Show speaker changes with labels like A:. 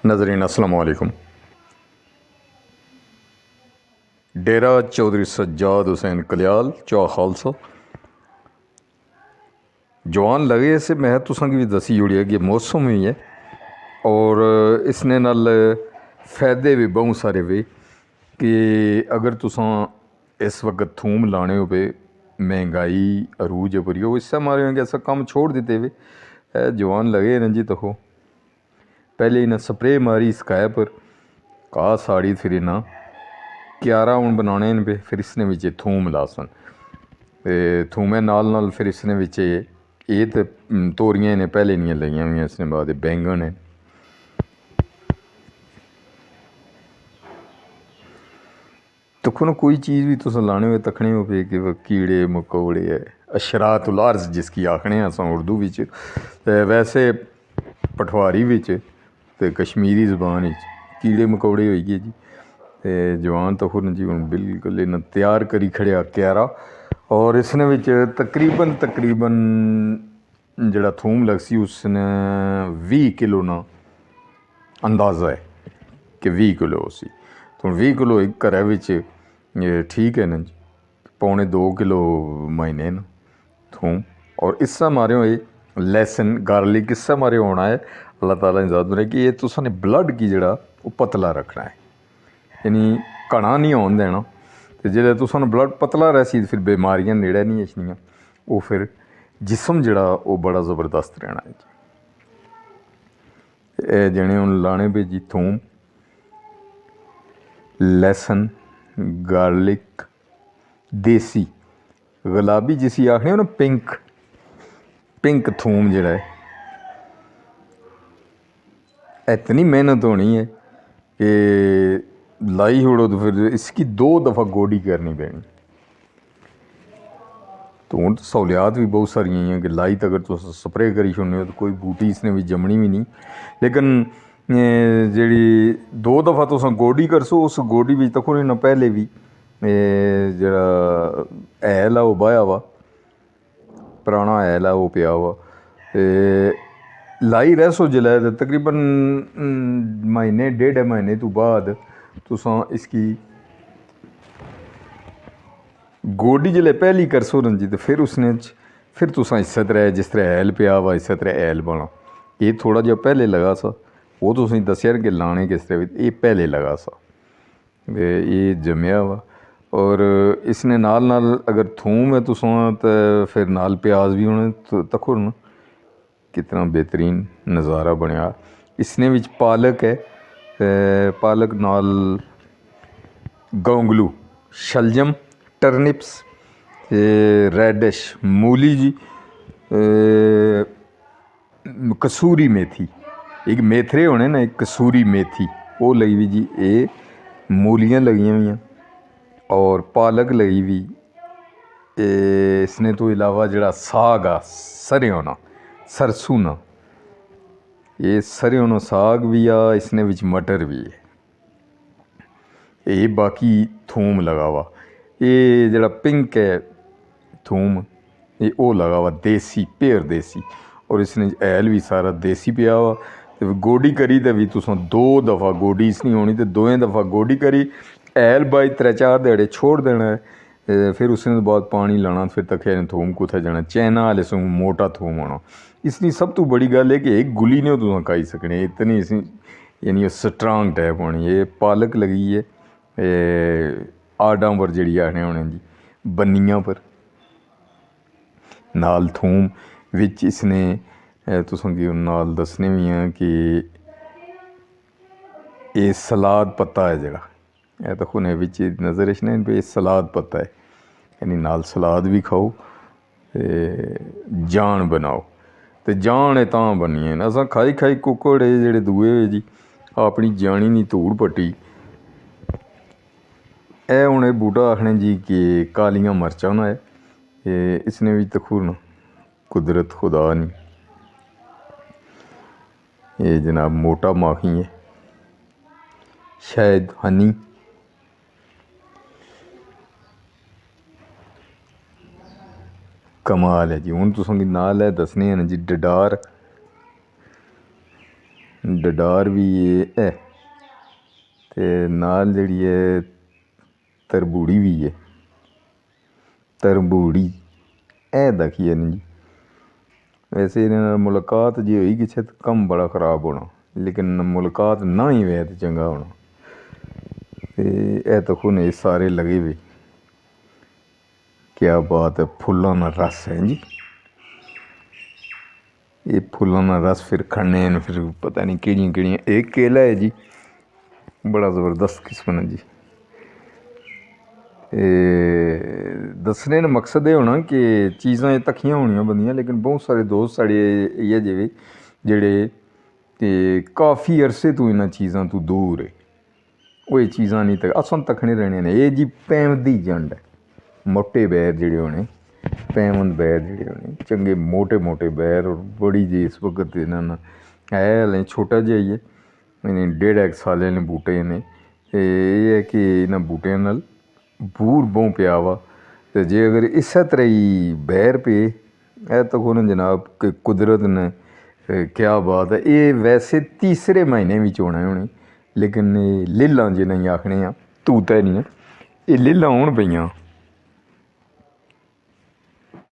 A: नाज़रीन अस्सलाम वालेकुम। डेरा चौधरी सज्जाद हुसैन कल्याल चौहा खालसा जवान लगे से मैं तुसां की भी दसी जुड़ी है कि मौसम ही है और इसने नाल फ़ायदे भी बहुत सारे वे कि अगर तुसां इस वक्त थूम लाने हो पे महंगाई अरूज पर हो इससे हमारे कि ऐसा काम छोड़ देते वे जवान लगे न जी तको पहले इन्हें स्प्रे मारी स्काए पर घाह साड़ी फिर इन्हें क्यारा हूँ बनाने पे फिर इसने बिच थूम लासन ते थूमें नाल फिर इसने बिच ये तो तोरियां ने पहले नहीं लगियां हुई इसने बाद बैंगन है तको ना कोई चीज़ भी तुस लाने हुए तकने हो पे कि कीड़े मकोड़े है अशरातुल अर्ज़ जिसकी आखने अस उर्दू बिच वैसे पठवारी बिच ते कश्मीरी ज़बान कीड़े मकोड़े होई गे जी ते जवान तो खुद जी हूँ बिल्कुल इन्हें तैयार करी खड़िया क्यारा और इसने बिच तकरीबन जड़ा थूम लगसी उसने 20 किलो ना अंदाज़ा है कि 20 किलो उसी तो 20 किलो एक घरै बिच ठीक है न जी 1.25 किलो महीने न थूम और इससे मारे हुए लहसन गार्लिक इससे मारे होना है अल्लाह ताला ने ज़ात बनाई कि ये तुसां ब्लड की जड़ा वो पतला रखना है यानी घना नहीं होन देना तो जिसलै तुसां ब्लड पतला रहसी फिर बीमारियां नेड़े नहीं अछनियां वो फिर जिसम जड़ा वो बड़ा ज़बरदस्त रहना है जी जने हूँ लाने पे जी थूम लहसन गार्लिक देसी गुलाबी जिसी आखने हो ना पिंक थूम जड़ा है इतनी मेहनत होनी है कि लाई छोड़ो तो फिर इसकी 2 दफ़ा गोडी करनी पैनी तो हूँ तो सहूलियात भी बहुत सारियां हैं कि लाई तो अगर तुस स्प्रे करी छोड़ने हो तो कोई बूटी इसने भी जमनी भी नहीं लेकिन जी 2 दफ़ा तुस गोडी करसो उस गोडी भी तको ना पहले भी जरा हैल है वो बाया वा पुराना हैल है वो पिया वा लाई रैसो जिसलै तो तकरीबन महीने 1.5 महीने तो बाद तुसां इसकी गोडी जिसलै पहली करसो न जी तो फिर उसने फिर तुसां इस्सै तरह जिस तरह हैल पिया वा इस्सै तरह हैल पाना ये थोड़ा जिहा पहले लगा सा वो तुसें दस्सेआ कि लाने किस तरह ये पहले लगा सा ये जमेआ वा और इसने नाल अगर थूम है तुसां तो फिर नाल प्याज भी होने तको न कितना बेहतरीन नज़ारा बनया इसने विच पालक है पालक नाल गोंगलू शलजम टर्निप्स रेडिश मूली जी कसूरी मेथी एक मेथरे होने ना एक कसूरी मेथी वो लगी हुई जी ये मूलियाँ लगी हुई और पालक लगी हुई इसने तो इलावा जड़ा साग आ सरेआं ना सरसों ना ये सरेआं ना साग भी आ इसने विच मटर भी है ये बाकी थूम लगा हुआ ये जड़ा पिंक है थूम ये ओ लगा हुआ देसी प्योर देसी और इसने हैल भी सारा देसी पिया हुआ तो गोडी करी तो भी तुसां 2 दफ़ा गोडी इसनी होनी तो 2 दफ़ा गोडी करी हैल बाई 3-4 ध्याड़े छोड़ देना है फिर उसने बाद पानी लाना फिर तक थूम कुत्थै जाना चाइना वाले सो मोटा थूम होना इसनी सब तो बड़ी गल है कि एक गुली ने तुसां खाई सकने इतनी इसी यानी स्ट्रांग टाइप होनी ये पालक लगी है आडां पर जड़ी आखने होने जी बन्नियां पर नाल थूम विच इसने तुसां की नाल दसने भी हैं कि ये सलाद पत्ता है जड़ा तो खुने बिच नज़र इसने पे सलाद पत्ता है यानी नाल सलाद भी खाओ जान बनाओ तो जान तां बनी है असां खाई कुकड़ जेह्ड़े दूए होए जी अपनी जानी नी धूड़ पट्टी हूँ ये बूटा आखने जी कि कालियां मर्चां ना है इसने भी तखूर कुदरत खुदा नहीं ये जनाब मोटा माखी है शायद हनी कमाल है जी हूँ तुसें नाल है दसने हैं जी डडार ਡਡਾਰ ਵੀ ਹੈ ਅਤੇ ਨਾਲ ਜਿਹੜੀ ਹੈ ਤਰਬੂੜੀ ਵੀ ਹੈ। ਤਰਬੂੜੀ ਇਹ ਦਾ ਕੀ ਹੈ ਨਾ ਜੀ, ਵੈਸੇ ਇਹਨਾਂ ਨਾਲ ਮੁਲਾਕਾਤ ਜੇ ਹੋਈ ਕਿਸੇ ਤਾਂ ਕੰਮ ਬੜਾ ਖ਼ਰਾਬ ਹੋਣਾ, ਲੇਕਿਨ ਮੁਲਾਕਾਤ ਨਾ ਹੀ ਹੋਇਆ ਤਾਂ ਚੰਗਾ ਹੋਣਾ। ਅਤੇ ਇਹ ਤਾਂ ਹੁਣ ਇਹ ਸਾਰੇ ਲਗੇ ਵੇ, ਕਿਆ ਬਾਤ ਹੈ। ਫੁੱਲਾਂ ਦਾ ਰਸ ਹੈ ਜੀ, ਇਹ ਫੁੱਲਾਂ ਦਾ ਰਸ ਫਿਰ ਖੰਨੇ ਨੂੰ ਫਿਰ ਪਤਾ ਨਹੀਂ ਕਿਹੜੀਆਂ ਕਿਹੜੀਆਂ। ਇਹ ਕੇਲਾ ਹੈ ਜੀ, ਬੜਾ ਜ਼ਬਰਦਸਤ ਕਿਸਮ ਹੈ ਜੀ। ਦੱਸਣੇ ਦਾ ਮਕਸਦ ਇਹ ਹੋਣਾ ਕਿ ਚੀਜ਼ਾਂ ਇਹ ਤੱਕੀਆਂ ਹੋਣੀਆਂ ਬੰਦੀਆਂ, ਲੇਕਿਨ ਬਹੁਤ ਸਾਰੇ ਦੋਸਤ ਸਾਡੇ ਇਹ ਜਿਹੇ ਜਿਹੜੇ ਅਤੇ ਕਾਫੀ ਅਰਸੇ ਤੋਂ ਇਹਨਾਂ ਚੀਜ਼ਾਂ ਤੋਂ ਦੂਰ ਹੈ। ਉਹ ਇਹ ਚੀਜ਼ਾਂ ਨਹੀਂ ਤੱਕ ਅਸਾਂ ਤੱਕਣੇ ਰਹਿਣੀਆਂ ਨੇ। ਇਹ ਜੀ ਪੈਂਵ ਦੀ ਜੰਡ ਹੈ, ਮੋਟੇ ਬੈਰ ਜਿਹੜੇ ਹੋਣੇ, ਪੈਂਵਨ ਬੈਰ ਜਿਹੜੇ ਹੋਣੇ, ਚੰਗੇ ਮੋਟੇ ਮੋਟੇ ਬੈਰ। ਔਰ ਬੜੀ ਜੀ ਇਸ ਵਕਤ ਇਹਨਾਂ ਨਾਲ ਹੈ ਹਲੇ ਛੋਟਾ ਜਿਹਾ ਹੀ ਹੈ, ਇਹਨੇ 1.5 ਸਾਲ ਨੇ ਬੂਟੇ ਨੇ। ਅਤੇ ਇਹ ਹੈ ਕਿ ਇਹਨਾਂ ਬੂਟਿਆਂ ਨਾਲ ਬੂਰ ਬਹੁ ਪਿਆ ਵਾ। ਅਤੇ ਜੇ ਅਗਰ ਇਸੇ ਤਰ੍ਹਾਂ ਹੀ ਬੈਰ ਪਏ ਇਹ ਤਾਂ ਹੁਣ ਜਨਾਬ ਕਿ ਕੁਦਰਤ ਨੇ ਕਿਆ ਬਾਤ ਹੈ। ਇਹ ਵੈਸੇ ਤੀਸਰੇ ਮਹੀਨੇ ਵਿੱਚ ਹੋਣੇ ਹੋਣੇ, ਲੇਕਿਨ ਇਹ ਲੀਲਾਂ ਜਿਹਨਾਂ ਹੀ ਆਖਣੇ ਆ, ਤੂਤ ਨਹੀਂ, ਇਹ ਲੀਲਾਂ ਹੋਣ ਪਈਆਂ।